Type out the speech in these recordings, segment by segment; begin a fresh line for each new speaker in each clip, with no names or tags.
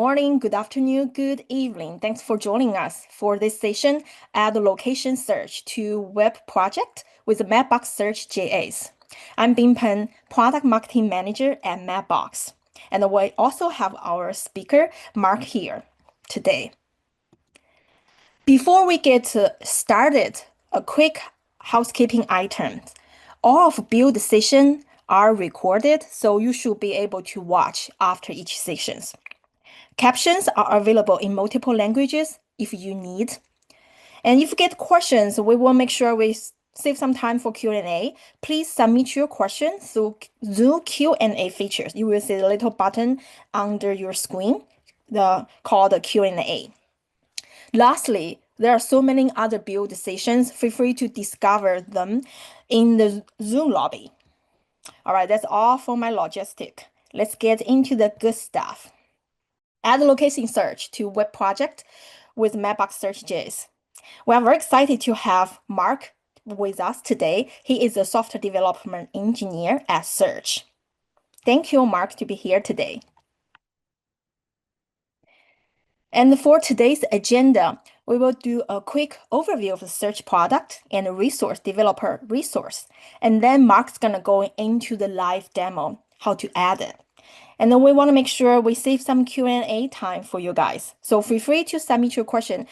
morning, good afternoon, good evening. Thanks for joining us for this session, Add Location Search to Web Project with Mapbox Search JS. I'm Bing Pen, Product Marketing Manager at Mapbox. And we also have our speaker, Mark, here today. Before we get started, a quick housekeeping item. All of build sessions are recorded, so you should be able to watch after each session. Captions are available in multiple languages if you need. And if you get questions, we will make sure we save some time for Q&A. Please submit your questions through Zoom Q&A features. You will see the little button under your screen called the Q&A. Lastly, there are so many other build sessions. Feel free to discover them in the Zoom lobby. All right, that's all for my logistic. Let's get into the good stuff. Add location search to web project with Mapbox Search JS. We are very excited to have Mark with us today. He is a software development engineer at Search. Thank you, Mark, to be here today. And for today's agenda, we will do a quick overview of the Search product and developer resource. And then Mark's going to go into the live demo, how to add it. And then we want to make sure we save some Q&A time for you guys. So feel free to submit your question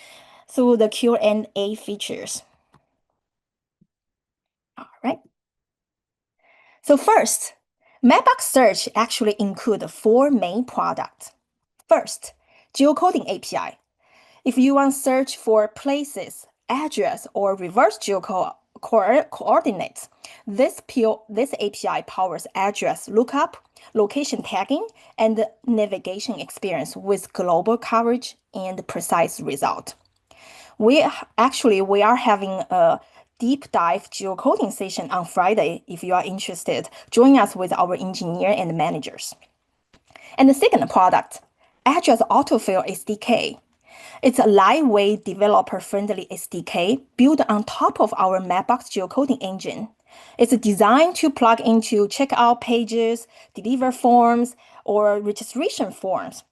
through the Q&A features. All right. So first, Mapbox Search actually includes 4 main products. First, Geocoding API. If you want to search for places, address, or reverse coordinates, this API powers address lookup, location tagging, and navigation experience with global coverage and precise result. We are having a deep dive geocoding session on Friday. If you are interested, join us with our engineer and managers. And the second product, Address Autofill SDK. It's a lightweight, developer-friendly SDK built on top of our Mapbox geocoding engine. It's designed to plug into checkout pages, deliver forms, or registration forms.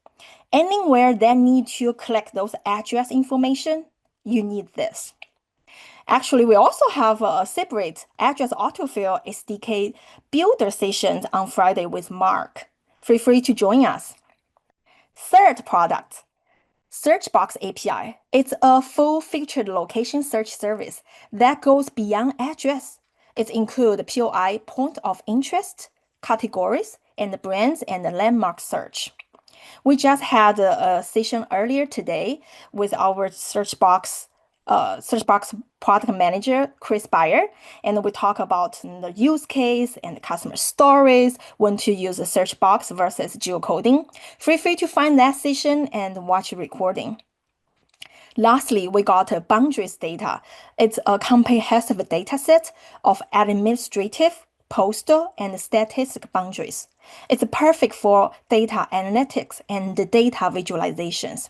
Anywhere that need to collect those address information, you need this. Actually, we also have a separate Address Autofill SDK builder sessions on Friday with Mark. Feel free to join us. Third product, Searchbox API. It's a full-featured location search service that goes beyond address. It includes POI, point of interest, categories, and brands and landmark search. We just had a session earlier today with our Searchbox product manager, Chris Beyer, and we talk about the use case and the customer stories, when to use a search box versus geocoding. Feel free to find that session and watch the recording. Lastly, we got a boundaries data. It's a comprehensive data set of administrative, postal, and statistic boundaries. It's perfect for data analytics and data visualizations.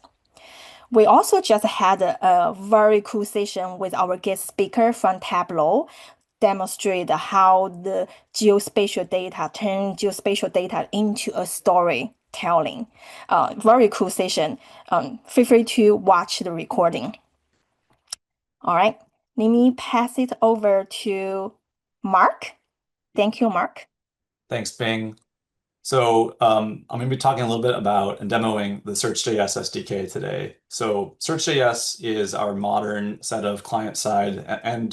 We also just had a very cool session with our guest speaker from Tableau, demonstrate how the geospatial data turn geospatial data into a storytelling. Very cool session. Feel free to watch the recording. All right, let me pass it over to Mark. Thank you, Mark.
Thanks, Bing. So I'm going to be talking a little bit about and demoing the Search JS SDK today. So Search JS is our modern set of client-side and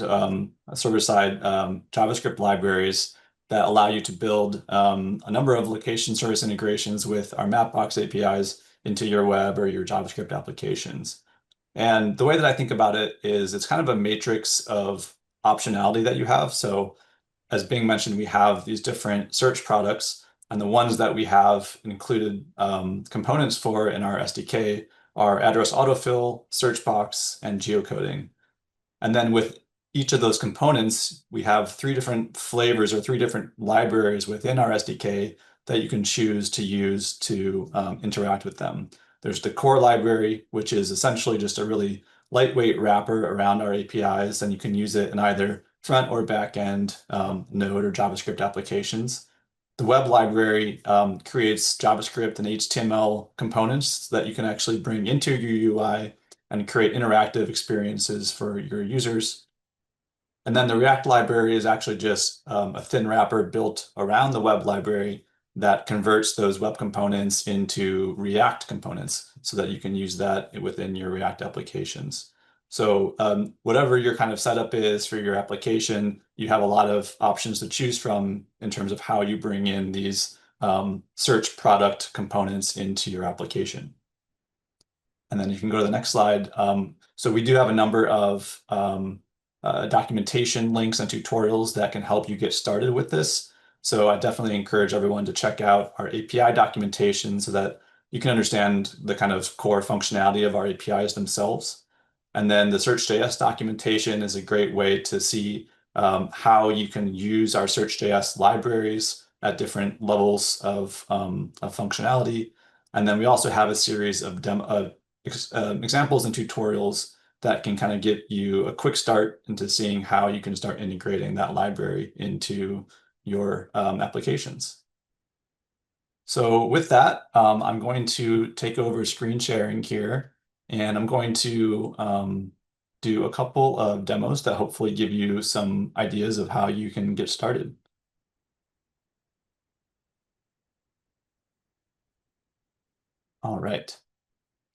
server-side JavaScript libraries that allow you to build a number of location service integrations with our Mapbox APIs into your web or your JavaScript applications. And the way that I think about it is it's kind of a matrix of optionality that you have. So as Bing mentioned, we have these different search products. And the ones that we have included components for in our SDK are Address Autofill, Searchbox, and Geocoding. And then with each of those components, we have 3 different flavors or 3 different libraries within our SDK that you can choose to use to interact with them. There's the core library, which is essentially just a really lightweight wrapper around our APIs, and you can use it in either front or back end Node or JavaScript applications. the web library creates JavaScript and HTML components that you can actually bring into your UI and create interactive experiences for your users. And then the React library is actually just a thin wrapper built around the web library that converts those web components into React components so that you can use that within your React applications. So whatever your kind of setup is for your application, you have a lot of options to choose from in terms of how you bring in these search product components into your application. And then you can go to the next slide. So we do have a number of documentation links and tutorials that can help you get started with this. So I definitely encourage everyone to check out our API documentation so that you can understand the kind of core functionality of our APIs themselves. And then the Search.js documentation is a great way to see how you can use our Search.js libraries at different levels of functionality. And then we also have a series of examples and tutorials that can kind of get you a quick start into seeing how you can start integrating that library into your applications. So with that, I'm going to take over screen sharing here, and I'm going to do a couple of demos that hopefully give you some ideas of how you can get started. All right.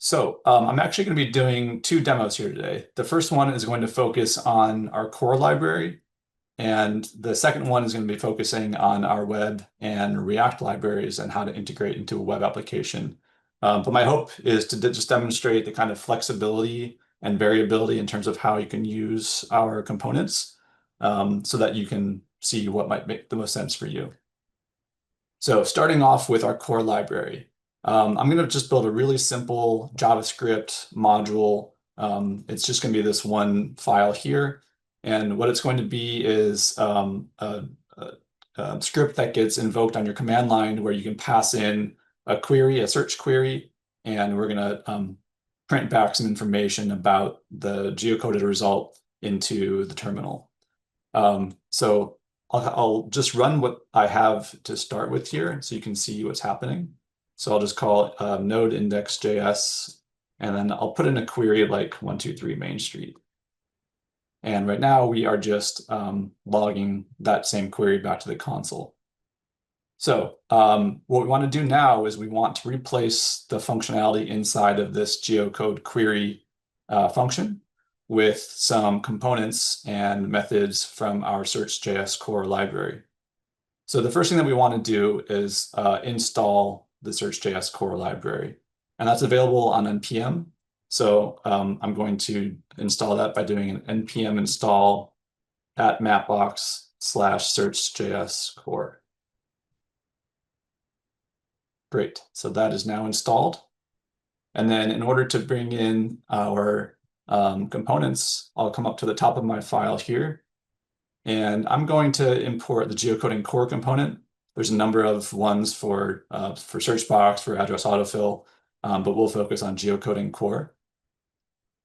So I'm actually going to be doing two demos here today. The first one is going to focus on our core library, and the second one is going to be focusing on our web and React libraries and how to integrate into a web application. But my hope is to just demonstrate the kind of flexibility and variability in terms of how you can use our components so that you can see what might make the most sense for you. So starting off with our core library. I'm going to just build a really simple JavaScript module. It's just going to be this one file here. And what it's going to be is a script that gets invoked on your command line where you can pass in a query, a search query, and we're going to print back some information about the geocoded result into the terminal. So I'll just run what I have to start with here so you can see what's happening. So I'll just call it node index.js, and then I'll put in a query like 123 Main Street. And right now we are just logging that same query back to the console. So what we want to do now is we want to replace the functionality inside of this geocode query function with some components and methods from our Search.js core library. So the first thing that we want to do is install the Search.js core library, and that's available on npm. So I'm going to install that by doing an npm install at mapbox/search.js core. Great, so that is now installed. And then in order to bring in our components, I'll come up to the top of my file here, and I'm going to import the geocoding core component. There's a number of ones for search box, for address autofill, but we'll focus on geocoding core.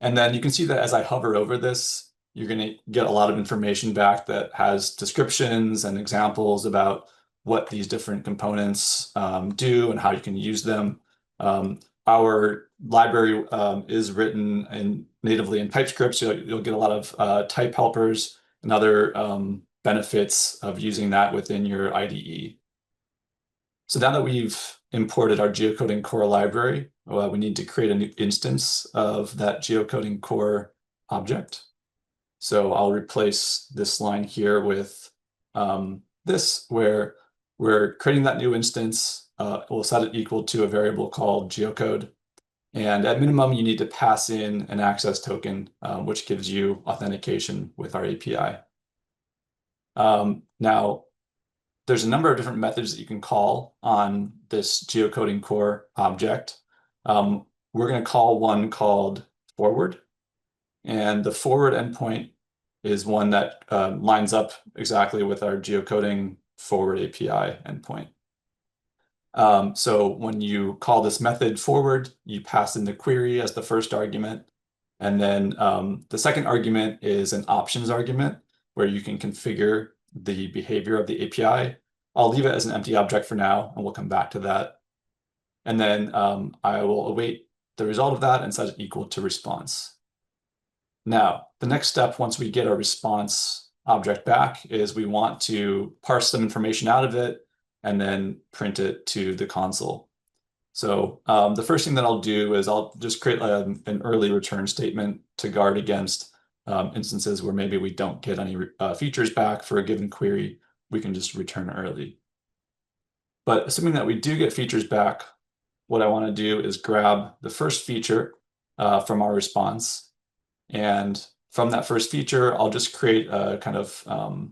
And then you can see that as I hover over this, you're going to get a lot of information back that has descriptions and examples about what these different components do and how you can use them. Our library is written natively in TypeScript, so you'll get a lot of type helpers and other benefits of using that within your IDE. So now that we've imported our geocoding core library, we need to create a new instance of that geocoding core object. So I'll replace this line here with this, where we're creating that new instance. We'll set it equal to a variable called geocode. And at minimum, you need to pass in an access token, which gives you authentication with our API. Now, there's a number of different methods that you can call on this geocoding core object. We're going to call one called forward. And the forward endpoint is one that lines up exactly with our geocoding forward API endpoint. So when you call this method forward, you pass in the query as the first argument. And then the second argument is an options argument where you can configure the behavior of the API. I'll leave it as an empty object for now, and we'll come back to that. And then I will await the result of that and set it equal to response. Now, the next step once we get our response object back is we want to parse some information out of it and then print it to the console. So the first thing that I'll do is I'll just create an early return statement to guard against instances where maybe we don't get any features back for a given query. We can just return early. But assuming that we do get features back, what I want to do is grab the first feature from our response. And from that first feature, I'll just create a kind of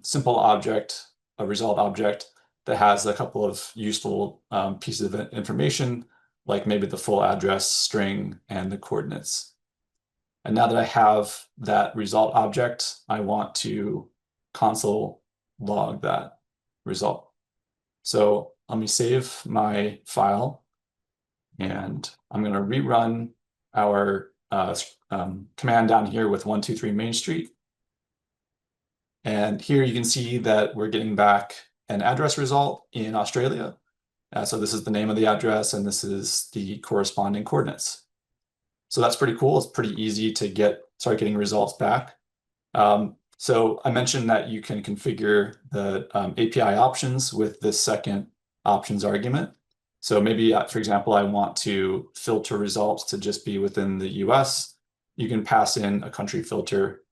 simple object, a result object that has a couple of useful pieces of information, like maybe the full address, string, and the coordinates. And now that I have that result object, I want to console log that result. So let me save my file, and I'm going to rerun our command down here with 123 Main Street. And here you can see that we're getting back an address result in Australia. So this is the name of the address, and this is the corresponding coordinates. So that's pretty cool. It's pretty easy to start getting results back. So I mentioned that you can configure the API options with this second options argument. So maybe, for example, I want to filter results to just be within the US. You can pass in a country filter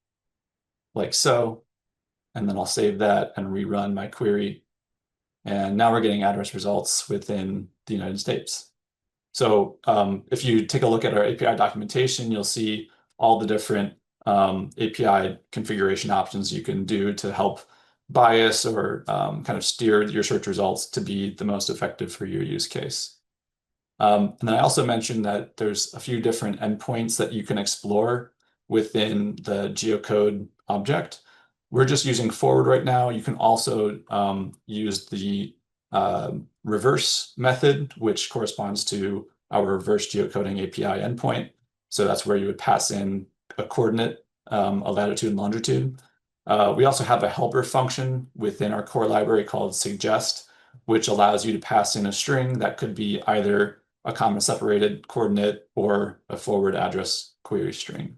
like so, and then I'll save that and rerun my query. And now we're getting address results within the United States. So if you take a look at our API documentation, you'll see all the different API configuration options you can do to help bias or kind of steer your search results to be the most effective for your use case. And then I also mentioned that there's a few different endpoints that you can explore within the geocode object. We're just using forward right now. You can also use the reverse method, which corresponds to our reverse geocoding API endpoint. So that's where you would pass in a coordinate, a latitude and longitude. We also have a helper function within our core library called suggest, which allows you to pass in a string that could be either a comma separated coordinate or a forward address query string.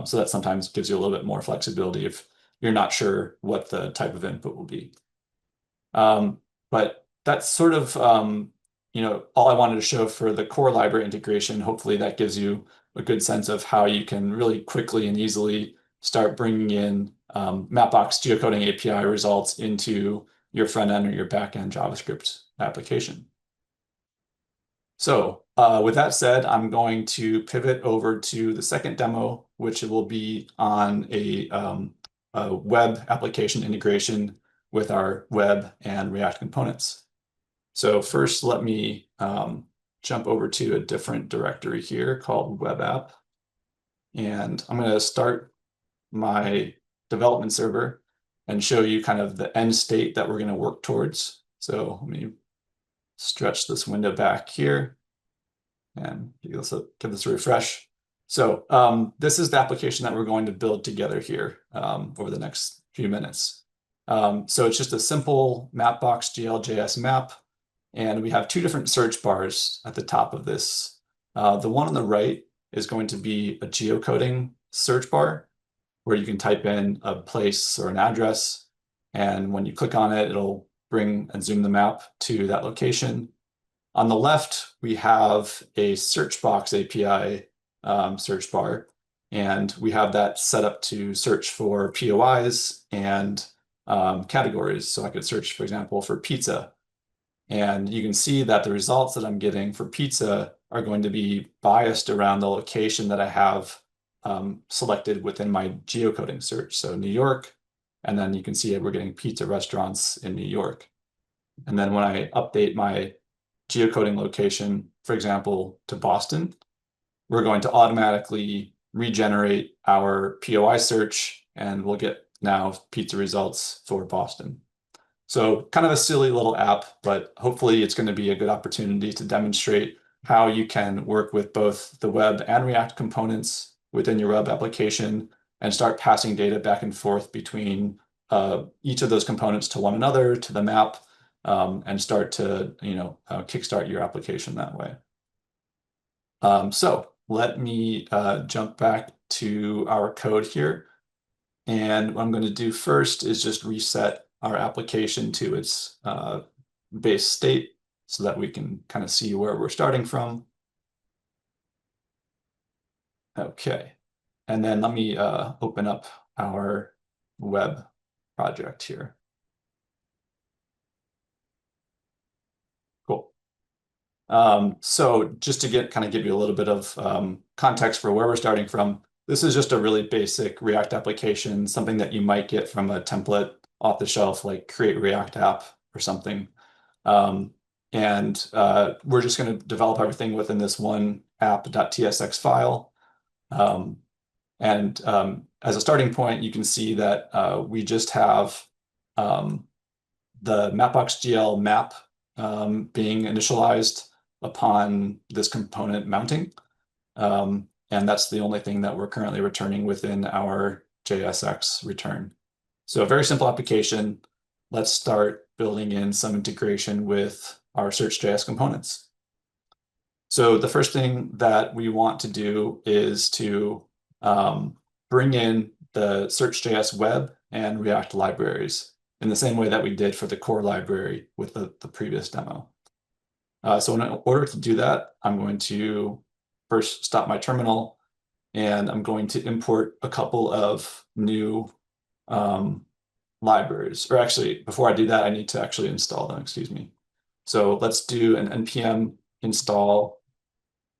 So that sometimes gives you a little bit more flexibility if you're not sure what the type of input will be. But that's sort of all I wanted to show for the core library integration. Hopefully that gives you a good sense of how you can really quickly and easily start bringing in Mapbox Geocoding API results into your front end or your back end JavaScript application. So with that said, I'm going to pivot over to the second demo, which will be on a web application integration with our web and React components. So first, let me jump over to a different directory here called web app. And I'm going to start my development server and show you kind of the end state that we're going to work towards. So let me stretch this window back here and give this a refresh. So this is the application that we're going to build together here over the next few minutes. So it's just a simple Mapbox GL JS map. And we have two different search bars at the top of this. The one on the right is going to be a geocoding search bar where you can type in a place or an address. And when you click on it, it'll bring and zoom the map to that location. On the left, we have a search box API search bar. And we have that set up to search for POIs and categories. So I could search, for example, for pizza. And you can see that the results that I'm getting for pizza are going to be biased around the location that I have selected within my geocoding search. So New York, and then you can see we're getting pizza restaurants in New York. And then when I update my geocoding location, for example, to Boston, we're going to automatically regenerate our POI search, and we'll get now pizza results for Boston. So kind of a silly little app, but hopefully it's going to be a good opportunity to demonstrate how you can work with both the web and React components within your web application and start passing data back and forth between each of those components to one another, to the map, and start to kickstart your application that way. So let me jump back to our code here. And what I'm going to do first is just reset our application to its base state so that we can kind of see where we're starting from. Okay. And then let me open up our web project here. Cool. So just to give you a little bit of context for where we're starting from, this is just a really basic React application, something that you might get from a template off the shelf, like Create React App or something. We're just going to develop everything within this one app.tsx file. As a starting point, you can see that we just have the Mapbox GL map being initialized upon this component mounting. And that's the only thing that we're currently returning within our JSX return. So a very simple application. Let's start building in some integration with our Search.js components. So the first thing that we want to do is to bring in the Search.js web and React libraries in the same way that we did for the core library with the previous demo. So in order to do that, I'm going to first stop my terminal, and I'm going to import a couple of new libraries. Or actually, before I do that, I need to actually install them, excuse me. So let's do an npm install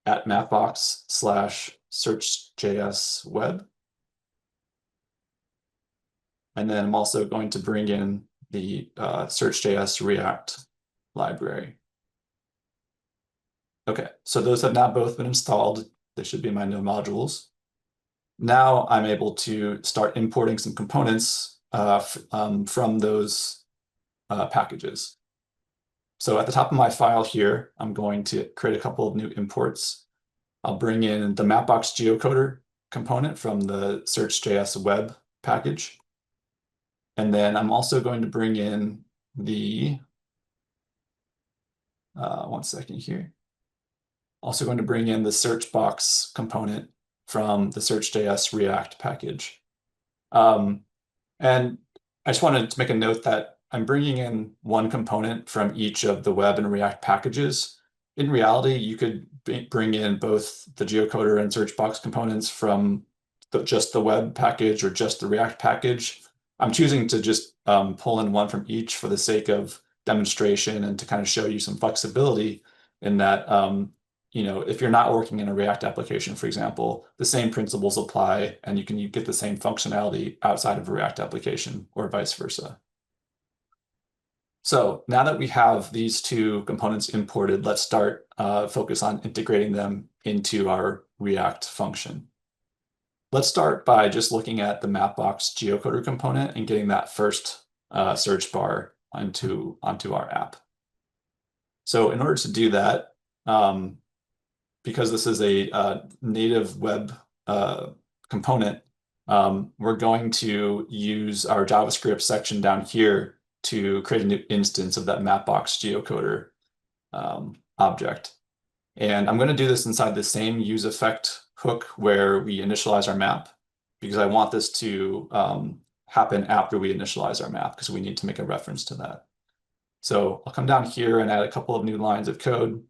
at mapbox/search.js web. And then I'm also going to bring in the Search.js React library. Okay, so those have now both been installed. They should be my new modules. Now I'm able to start importing some components from those packages. So at the top of my file here, I'm going to create a couple of new imports. I'll bring in the Mapbox Geocoder component from the Search.js web package. And then I'm also going to bring in the, one second here. Also going to bring in the search box component from the Search.js React package. And I just wanted to make a note that I'm bringing in one component from each of the web and React packages. In reality, you could bring in both the geocoder and search box components from just the web package or just the React package. I'm choosing to just pull in one from each for the sake of demonstration and to kind of show you some flexibility in that, if you're not working in a React application, for example, the same principles apply and you can get the same functionality outside of a React application or vice versa. So now that we have these two components imported, let's start focus on integrating them into our React function. Let's start by just looking at the Mapbox Geocoder component and getting that first search bar onto our app. So in order to do that, because this is a native web component, we're going to use our JavaScript section down here to create a new instance of that Mapbox Geocoder object. And I'm going to do this inside the same use effect hook where we initialize our map, because I want this to happen after we initialize our map, because we need to make a reference to that. So I'll come down here and add a couple of new lines of code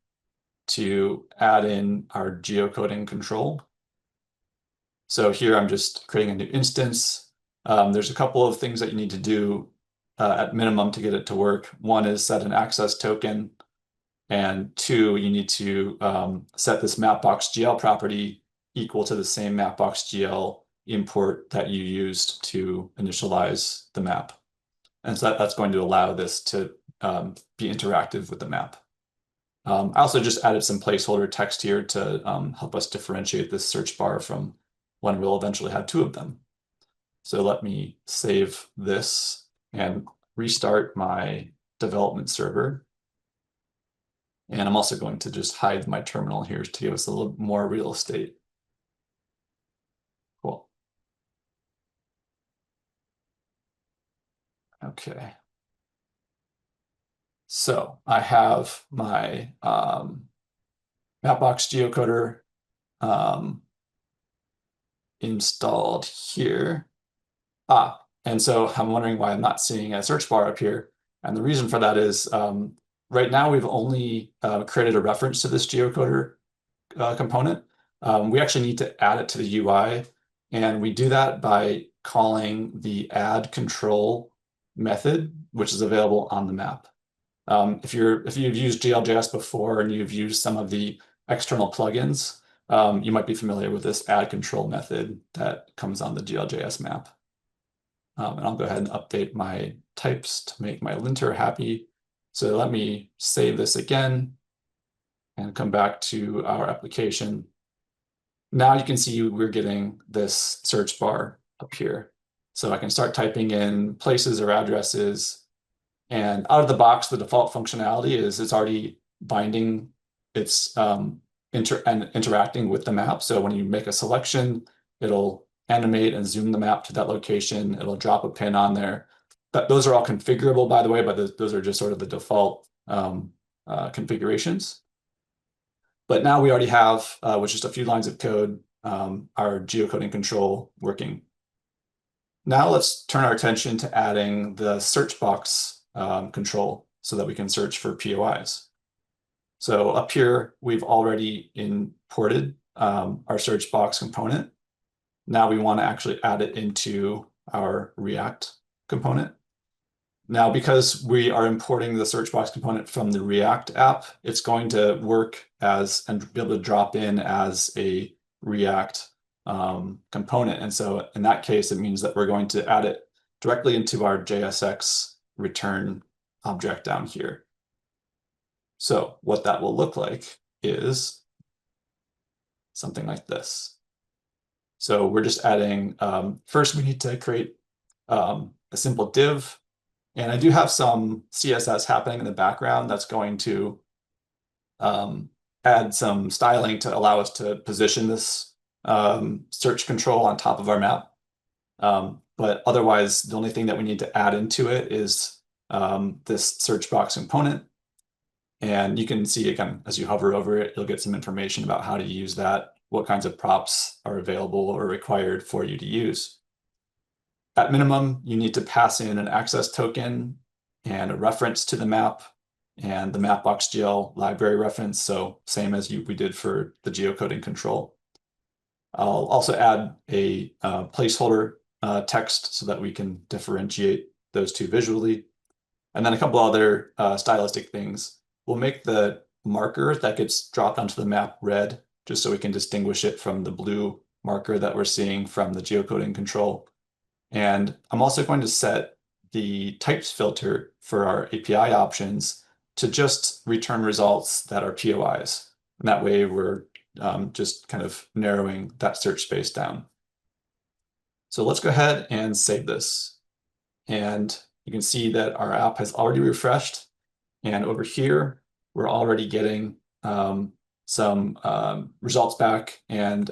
to add in our geocoding control. So here I'm just creating a new instance. There's a couple of things that you need to do at minimum to get it to work. One is set an access token. And two, you need to set this Mapbox GL property equal to the same Mapbox GL import that you used to initialize the map. And so that's going to allow this to be interactive with the map. I also just added some placeholder text here to help us differentiate this search bar from when we'll eventually have two of them. So let me save this and restart my development server. And I'm also going to just hide my terminal here to give us a little more real estate. Cool. Okay. So I have my Mapbox Geocoder installed here. And so I'm wondering why I'm not seeing a search bar up here. And the reason for that is right now we've only created a reference to this geocoder component. We actually need to add it to the UI, and we do that by calling the add control method, which is available on the map. If you've used GLJS before and you've used some of the external plugins, you might be familiar with this add control method that comes on the GLJS map. And I'll go ahead and update my types to make my linter happy. So let me save this again and come back to our application. Now you can see we're getting this search bar up here. So I can start typing in places or addresses, and out of the box, the default functionality is it's already binding, it's interacting with the map. So when you make a selection, it'll animate and zoom the map to that location. It'll drop a pin on there. Those are all configurable, by the way, but those are just sort of the default configurations. But now we already have, with just a few lines of code, our geocoding control working. Now let's turn our attention to adding the search box control so that we can search for POIs. So up here, we've already imported our search box component. Now we want to actually add it into our React component. Now, because we are importing the search box component from the React app, it's going to work as and be able to drop in as a React component. And so in that case, it means that we're going to add it directly into our JSX return object down here. So what that will look like is something like this. So we're just adding, first we need to create a simple div. And I do have some CSS happening in the background that's going to add some styling to allow us to position this search control on top of our map. But otherwise, the only thing that we need to add into it is this search box component. And you can see, again, as you hover over it, you'll get some information about how to use that, what kinds of props are available or required for you to use. At minimum, you need to pass in an access token and a reference to the map and the Mapbox GL library reference. So same as we did for the geocoding control. I'll also add a placeholder text so that we can differentiate those two visually. And then a couple other stylistic things. We'll make the marker that gets dropped onto the map red, just so we can distinguish it from the blue marker that we're seeing from the geocoding control. And I'm also going to set the types filter for our API options to just return results that are POIs. And that way we're just kind of narrowing that search space down. So let's go ahead and save this. And you can see that our app has already refreshed. And over here, we're already getting some results back and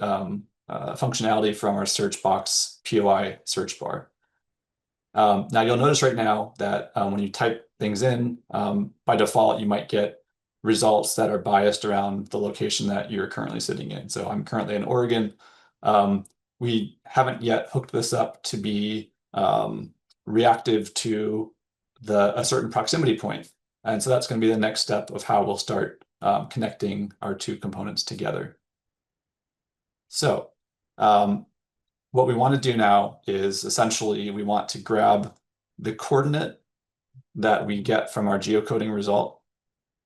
functionality from our search box POI search bar. Now you'll notice right now that when you type things in, by default, you might get results that are biased around the location that you're currently sitting in. So I'm currently in Oregon. We haven't yet hooked this up to be reactive to a certain proximity point. And so that's going to be the next step of how we'll start connecting our two components together. So what we want to do now is essentially we want to grab the coordinate that we get from our geocoding result,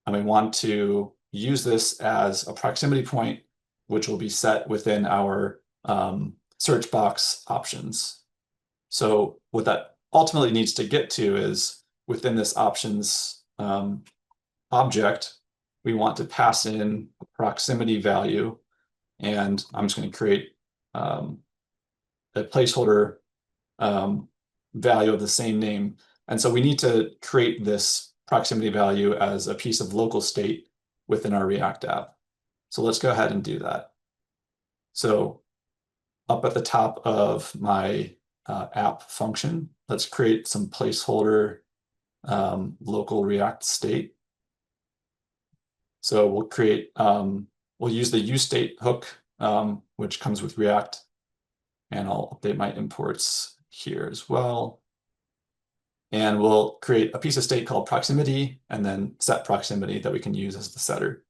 and we want to use this as a proximity point, which will be set within our search box options. So what that ultimately needs to get to is within this options object, we want to pass in a proximity value, and I'm just going to create a placeholder value of the same name. And so we need to create this proximity value as a piece of local state within our React app. So let's go ahead and do that. So up at the top of my app function, let's create some placeholder local React state. So we'll create, we'll use the useState hook, which comes with React, and I'll update my imports here as well. And we'll create a piece of state called proximity and then set proximity that we can use as the setter.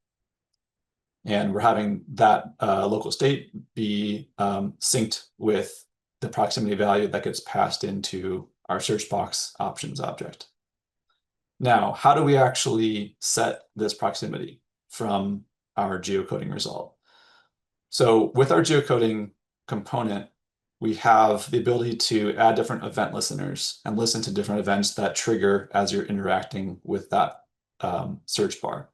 And we're having that local state be synced with the proximity value that gets passed into our search box options object. Now, how do we actually set this proximity from our geocoding result? So with our geocoding component, we have the ability to add different event listeners and listen to different events that trigger as you're interacting with that search bar.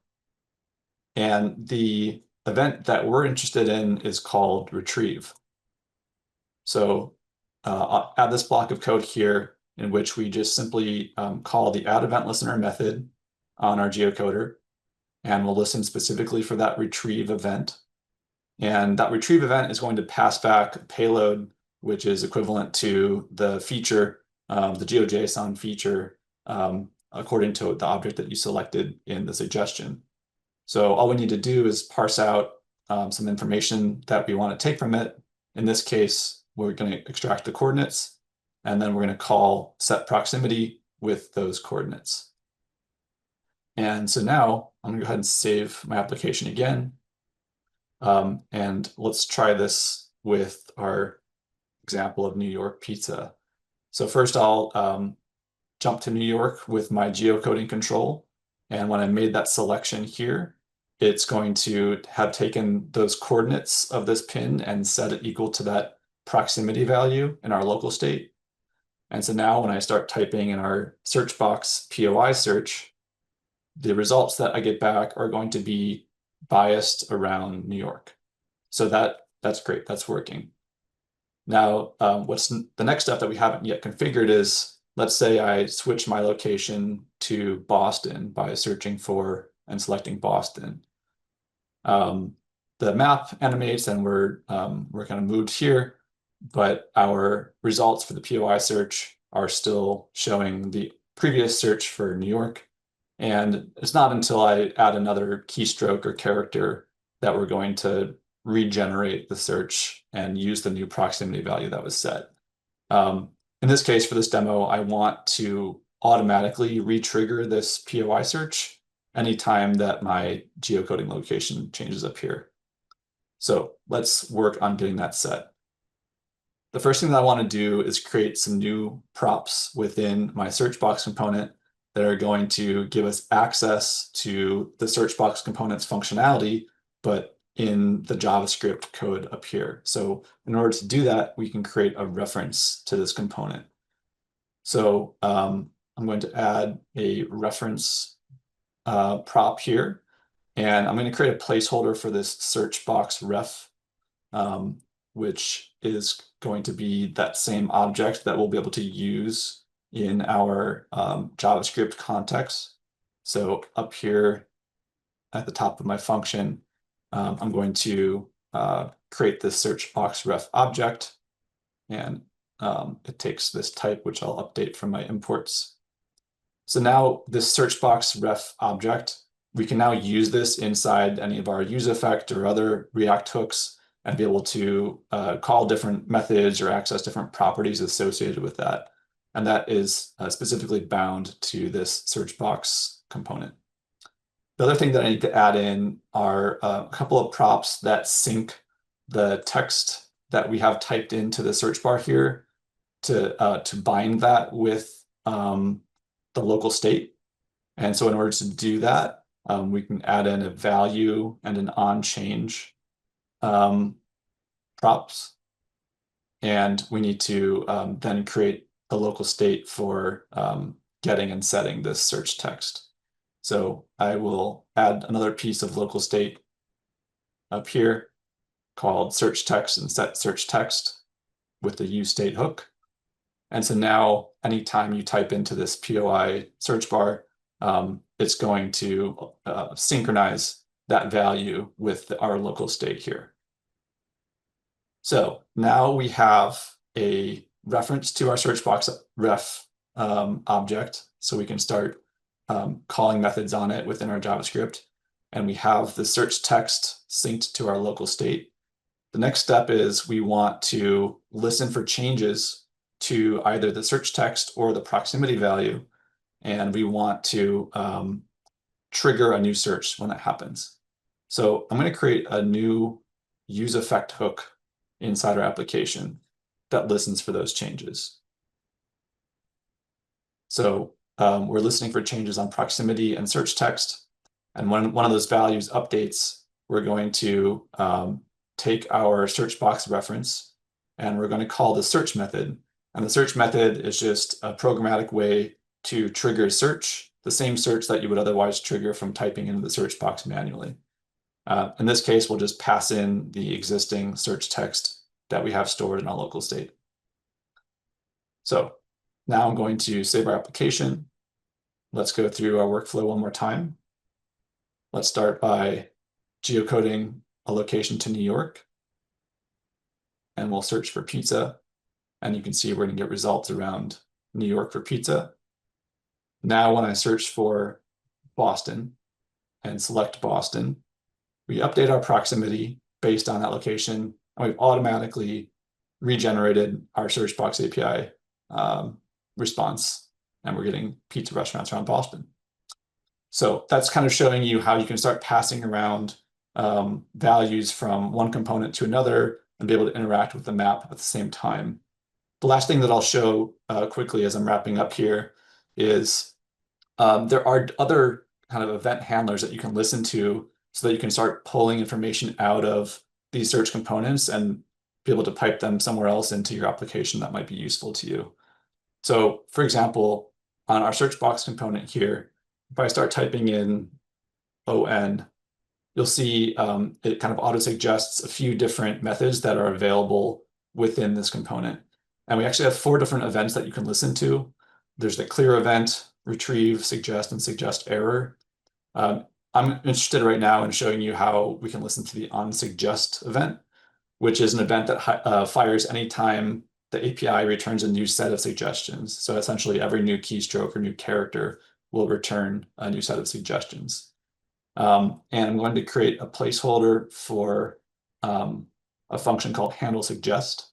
And the event that we're interested in is called retrieve. So I'll add this block of code here in which we just simply call the add event listener method on our geocoder, and we'll listen specifically for that retrieve event. And that retrieve event is going to pass back a payload, which is equivalent to the feature, the GeoJSON feature, according to the object that you selected in the suggestion. So all we need to do is parse out some information that we want to take from it. In this case, we're going to extract the coordinates, and then we're going to call set proximity with those coordinates. And so now I'm going to go ahead and save my application again. And let's try this with our example of New York pizza. So first I'll jump to New York with my geocoding control. And when I made that selection here, it's going to have taken those coordinates of this pin and set it equal to that proximity value in our local state. And so now when I start typing in our search box POI search, the results that I get back are going to be biased around New York. So that's great, that's working. Now, what's the next step that we haven't yet configured is, let's say I switch my location to Boston by searching for and selecting Boston. The map animates and we're kind of moved here, but our results for the POI search are still showing the previous search for New York. And it's not until I add another keystroke or character that we're going to regenerate the search and use the new proximity value that was set. In this case, for this demo, I want to automatically re-trigger this POI search anytime that my geocoding location changes up here. So let's work on getting that set. The first thing that I want to do is create some new props within my search box component that are going to give us access to the search box component's functionality, but in the JavaScript code up here. So in order to do that, we can create a reference to this component. So I'm going to add a reference prop here, and I'm going to create a placeholder for this search box ref, which is going to be that same object that we'll be able to use in our JavaScript context. So up here at the top of my function, I'm going to create this search box ref object, and it takes this type, which I'll update from my imports. So now this search box ref object, we can now use this inside any of our use effect or other React hooks and be able to call different methods or access different properties associated with that. And that is specifically bound to this search box component. The other thing that I need to add in are a couple of props that sync the text that we have typed into the search bar here to bind that with the local state. And so in order to do that, we can add in a value and an onChange props. And we need to then create a local state for getting and setting this search text. So I will add another piece of local state up here called search text and set search text with the useState hook. And so now anytime you type into this POI search bar, it's going to synchronize that value with our local state here. So now we have a reference to our search box ref object so we can start calling methods on it within our JavaScript. And we have the search text synced to our local state. The next step is we want to listen for changes to either the search text or the proximity value. And we want to trigger a new search when that happens. So I'm going to create a new use effect hook inside our application that listens for those changes. So we're listening for changes on proximity and search text. And when one of those values updates, we're going to take our search box reference and we're going to call the search method. And the search method is just a programmatic way to trigger search, the same search that you would otherwise trigger from typing into the search box manually. In this case, we'll just pass in the existing search text that we have stored in our local state. So now I'm going to save our application. Let's go through our workflow one more time. Let's start by geocoding a location to New York. And we'll search for pizza. And you can see we're going to get results around New York for pizza. Now when I search for Boston and select Boston, we update our proximity based on that location, and we've automatically regenerated our search box API response, and we're getting pizza restaurants around Boston. So that's kind of showing you how you can start passing around values from one component to another and be able to interact with the map at the same time. The last thing that I'll show quickly as I'm wrapping up here is there are other kind of event handlers that you can listen to so that you can start pulling information out of these search components and be able to pipe them somewhere else into your application that might be useful to you. So for example, on our search box component here, if I start typing in ON, you'll see it kind of auto-suggests a few different methods that are available within this component. And we actually have 4 different events that you can listen to. There's the clear event, retrieve, suggest, and suggest error. I'm interested right now in showing you how we can listen to the onSuggest event, which is an event that fires anytime the API returns a new set of suggestions. So essentially every new keystroke or new character will return a new set of suggestions. And I'm going to create a placeholder for a function called handleSuggest.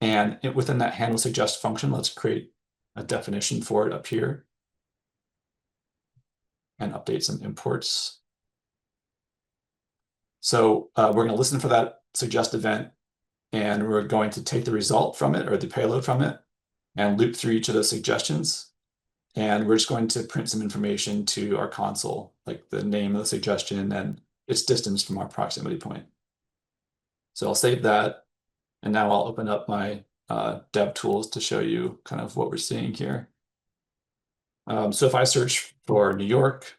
And within that handleSuggest function, let's create a definition for it up here and update some imports. So we're going to listen for that suggest event, and we're going to take the result from it or the payload from it and loop through each of those suggestions. And we're just going to print some information to our console, like the name of the suggestion and its distance from our proximity point. So I'll save that. And now I'll open up my dev tools to show you kind of what we're seeing here. So if I search for New York,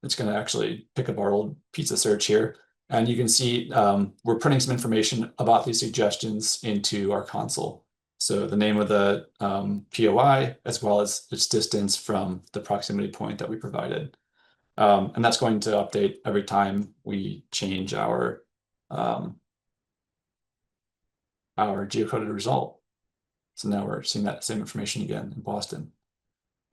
it's going to actually pick up our old pizza search here. And you can see we're printing some information about these suggestions into our console. So the name of the POI, as well as its distance from the proximity point that we provided. And that's going to update every time we change our geocoded result. So now we're seeing that same information again in Boston.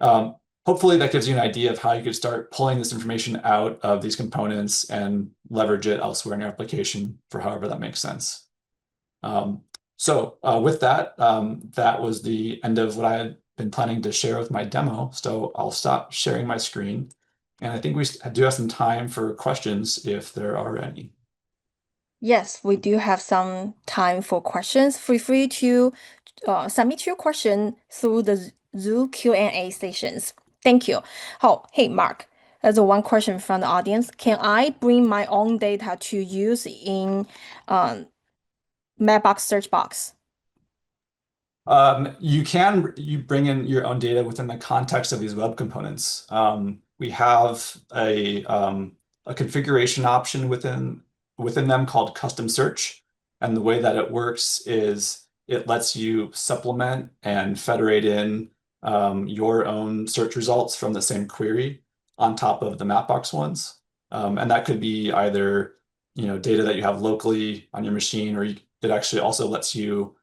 Hopefully that gives you an idea of how you could start pulling this information out of these components and leverage it elsewhere in your application for however that makes sense. So with that, that was the end of what I had been planning to share with my demo. So I'll stop sharing my screen. And I think we do have some time for questions if there are any.
Yes, we do have some time for questions. Feel free to submit your question through the Zoom Q&A sessions. Thank you. Oh, hey, Mark. There's one question from the audience. Can I bring my own data to use in Mapbox search box?
You bring in your own data within the context of these web components. We have a configuration option within them called custom search. And the way that it works is it lets you supplement and federate in your own search results from the same query on top of the Mapbox ones. And that could be either data that you have locally on your machine, or it actually also lets you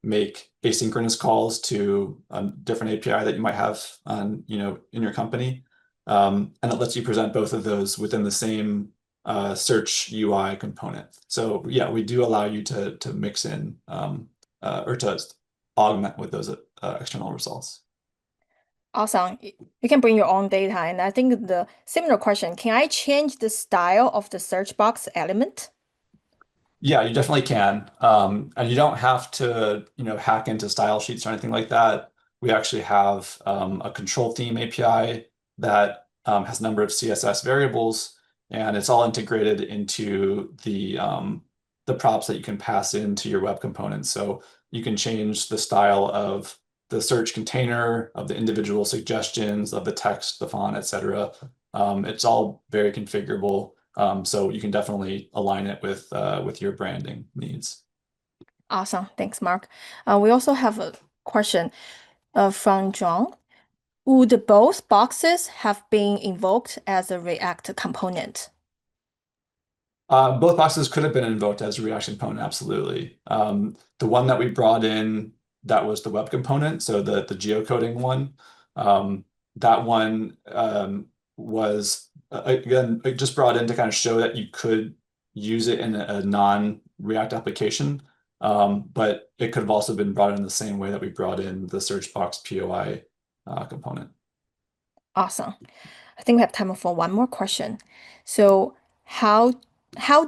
make asynchronous calls to a different API that you might have on, in your company. And it lets you present both of those within the same search UI component. So yeah, we do allow you to mix in or to augment with those external results.
Awesome. You can bring your own data. And I think the similar question, can I change the style of the search box element?
Yeah, you definitely can. And you don't have to, hack into style sheets or anything like that. We actually have a control theme API that has a number of CSS variables, and it's all integrated into the props that you can pass into your web components. So you can change the style of the search container, of the individual suggestions, of the text, the font, etc. It's all very configurable. So you can definitely align it with your branding needs.
Awesome. Thanks, Mark. We also have a question from John. Would both boxes have been invoked as a React component?
Both boxes could have been invoked as a React component, absolutely. The one that we brought in, that was the web component, so the geocoding one. That one was, again, just brought in to kind of show that you could use it in a non-React application, but it could have also been brought in the same way that we brought in the search box POI component.
Awesome. I think we have time for one more question. So how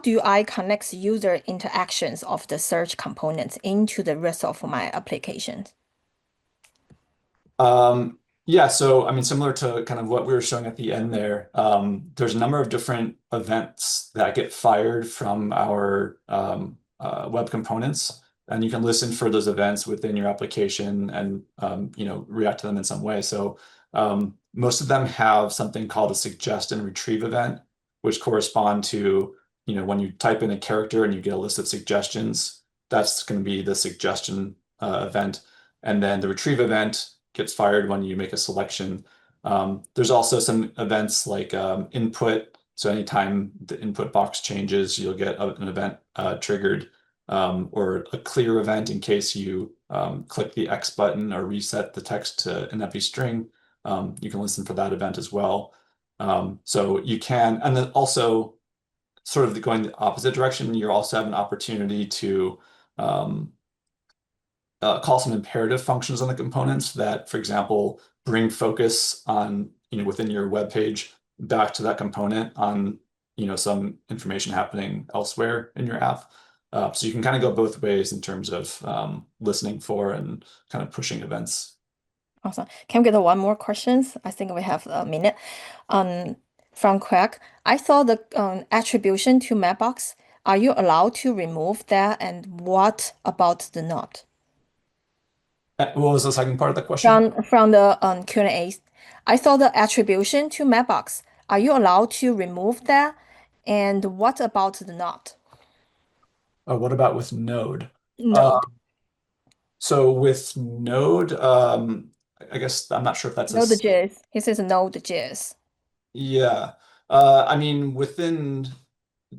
do I connect user interactions of the search components into the rest of my applications?
Yeah, so I mean, similar to kind of what we were showing at the end there, there's a number of different events that get fired from our web components, and you can listen for those events within your application and react to them in some way. So most of them have something called a suggest and retrieve event, which correspond to when you type in a character and you get a list of suggestions, that's going to be the suggestion event, and then the retrieve event gets fired when you make a selection. There's also some events like input. So anytime the input box changes, you'll get an event triggered, or a clear event in case you click the X button or reset the text to an empty string. You can listen for that event as well. So you can, and then also sort of going the opposite direction, you also have an opportunity to call some imperative functions on the components that, for example, bring focus on, within your web page back to that component on, some information happening elsewhere in your app. So you can kind of go both ways in terms of listening for and kind of pushing events.
Awesome. Can we get one more questions? I think we have a minute. Um, from Craig, I saw the attribution to Mapbox. Are you allowed to remove that? And what about the not?
What was the second part of the question?
From the Q&A, I saw the attribution to Mapbox. Are you allowed to remove that? And what about the not?
What about with Node? Uh,
Node.
so with Node, I guess I'm not sure if that's a
Node.js. He says Node.js.
yeah. I mean, within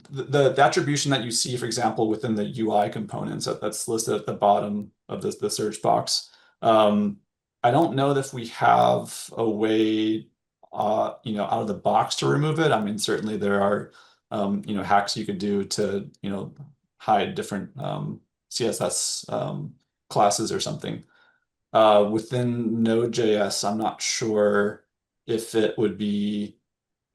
the attribution that you see, for example, within the UI components that's listed at the bottom of the search box, I don't know if we have a way, out of the box to remove it. I mean, certainly there are, hacks you could do to, hide different CSS classes or something. Within Node.js, I'm not sure if it would be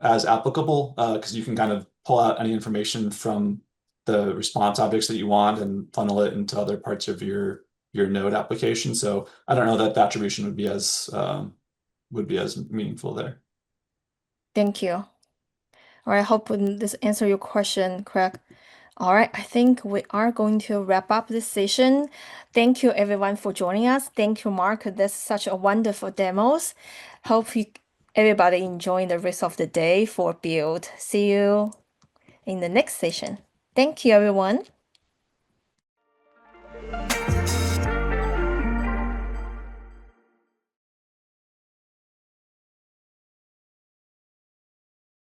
as applicable because you can kind of pull out any information from the response objects that you want and funnel it into other parts of your Node application. So I don't know that the attribution would be as meaningful there.
Thank you. All right, hope this answer your question, Craig. All right, I think we are going to wrap up this session. Thank you everyone for joining us. Thank you, Mark. That's such a wonderful demos. Hope everybody enjoying the rest of the day for build. See you in the next session. Thank you, everyone.